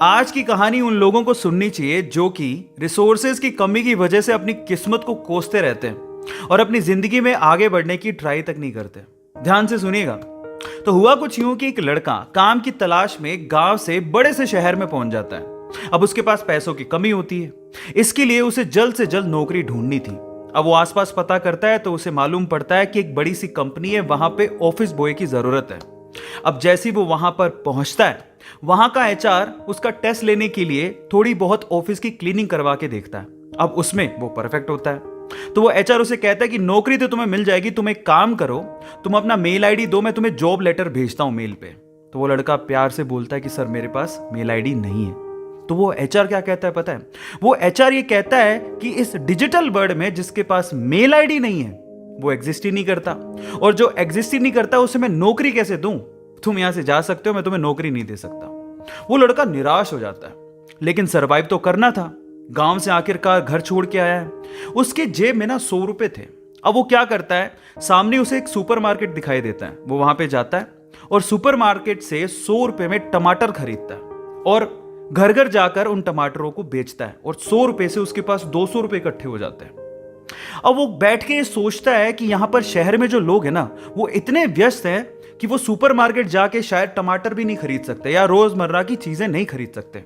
आज की कहानी उन लोगों को सुननी चाहिए जो कि रिसोर्सेज की कमी की वजह से अपनी किस्मत को कोसते रहते हैं और अपनी जिंदगी में आगे बढ़ने की ट्राई तक नहीं करते। ध्यान से सुनिएगा। तो हुआ कुछ यूं कि एक लड़का काम की तलाश में गांव से बड़े से शहर में पहुंच जाता है। अब उसके पास पैसों की कमी होती है, इसके लिए उसे जल्द से जल्द नौकरी ढूंढनी थी। अब वो आसपास पता करता है तो उसे मालूम पड़ता है कि एक बड़ी सी कंपनी है, वहां पे ऑफिस बॉय की जरूरत है। अब जैसे ही वो वहां पर पहुंचता है, वहां का एचआर उसका टेस्ट लेने के लिए थोड़ी बहुत ऑफिस की क्लीनिंग करवा के देखता है। अब उसमें वो परफेक्ट होता है तो वो एचआर उसे कहता है कि नौकरी तो तुम्हें मिल जाएगी, तुम एक काम करो, तुम अपना मेल आईडी दो, मैं तुम्हें जॉब लेटर भेजता हूं मेल पे। तो वो लड़का प्यार से बोलता है कि सर मेरे पास मेल आईडी नहीं है। तो वो एचआर क्या कहता है पता है? वो एचआर ये कहता है कि इस डिजिटल वर्ल्ड में जिसके पास मेल आईडी नहीं है वो एग्जिस्ट ही नहीं करता, और जो एग्जिस्ट ही नहीं करता उसे मैं नौकरी कैसे दूं? तुम यहां से जा सकते हो, मैं तुम्हें नौकरी नहीं दे सकता। वो लड़का निराश हो जाता है, लेकिन सरवाइव तो करना था। गांव से आखिरकार घर छोड़ के आया है, उसके जेब में ना 100 रुपए थे। अब वो क्या करता है, सामने उसे एक सुपरमार्केट दिखाई देता है, वो वहां पे जाता है और सुपरमार्केट से 100 रुपए में टमाटर खरीदता है और घर घर जाकर उन टमाटरों को बेचता है, और 100 रुपए से उसके पास 200 रुपए इकट्ठे हो जाते हैं। अब वो बैठ के सोचता है कि यहां पर शहर में जो लोग हैं ना, वो इतने व्यस्त हैं कि वो सुपरमार्केट जाके शायद टमाटर भी नहीं खरीद सकते या रोजमर्रा की चीजें नहीं खरीद सकते।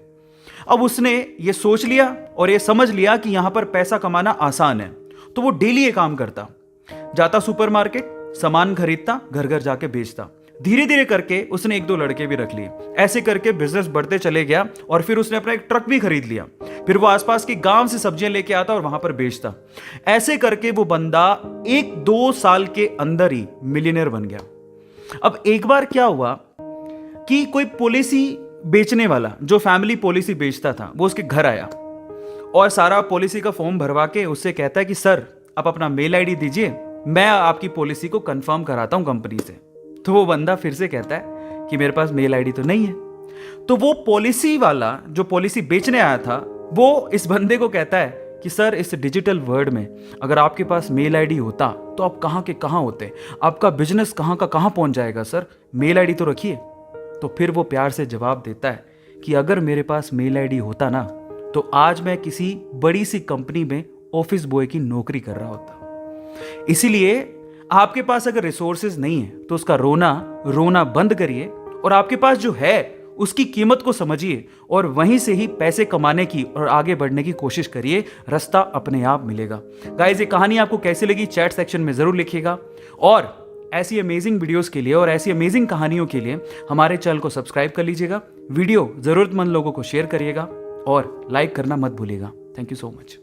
अब उसने ये सोच लिया और ये समझ लिया कि यहां पर पैसा कमाना आसान है, तो वो डेली ये काम करता, जाता सुपरमार्केट, सामान खरीदता, घर घर जाके बेचता। धीरे धीरे करके उसने 1-2 लड़के भी रख लिए। ऐसे करके बिजनेस बढ़ते चले गया और फिर उसने अपना एक ट्रक भी खरीद लिया। फिर वो आसपास के गांव से सब्जियां लेके आता और वहां पर बेचता। ऐसे करके वो बंदा 1-2 साल के अंदर ही मिलियनर बन गया। अब एक बार क्या हुआ कि कोई पॉलिसी बेचने वाला जो फैमिली पॉलिसी बेचता था वो उसके घर आया और सारा पॉलिसी का फॉर्म भरवा के उससे कहता है कि सर आप अपना मेल आईडी दीजिए, मैं आपकी पॉलिसी को कंफर्म कराता हूं कंपनी से। तो वो बंदा फिर से कहता है कि मेरे पास मेल आईडी तो नहीं है। तो वो पॉलिसी वाला जो पॉलिसी बेचने आया था वो इस बंदे को कहता है कि सर इस डिजिटल वर्ल्ड में अगर आपके पास मेल आईडी होता तो आप कहाँ के कहाँ होते, आपका बिजनेस कहाँ का कहाँ पहुंच जाएगा, सर मेल आईडी तो रखिए। तो फिर वो प्यार से जवाब देता है कि अगर मेरे पास मेल आईडी होता ना तो आज मैं किसी बड़ी सी कंपनी में ऑफिस बॉय की नौकरी कर रहा होता। इसीलिए आपके पास अगर रिसोर्सेज नहीं है तो उसका रोना बंद करिए और आपके पास जो है उसकी कीमत को समझिए और वहीं से ही पैसे कमाने की और आगे बढ़ने की कोशिश करिए, रास्ता अपने आप मिलेगा। गाइस ये कहानी आपको कैसी लगी चैट सेक्शन में जरूर लिखिएगा, और ऐसी अमेजिंग वीडियोस के लिए और ऐसी अमेजिंग कहानियों के लिए हमारे चैनल को सब्सक्राइब कर लीजिएगा। वीडियो जरूरतमंद लोगों को शेयर करिएगा और लाइक करना मत भूलिएगा। Thank you so much.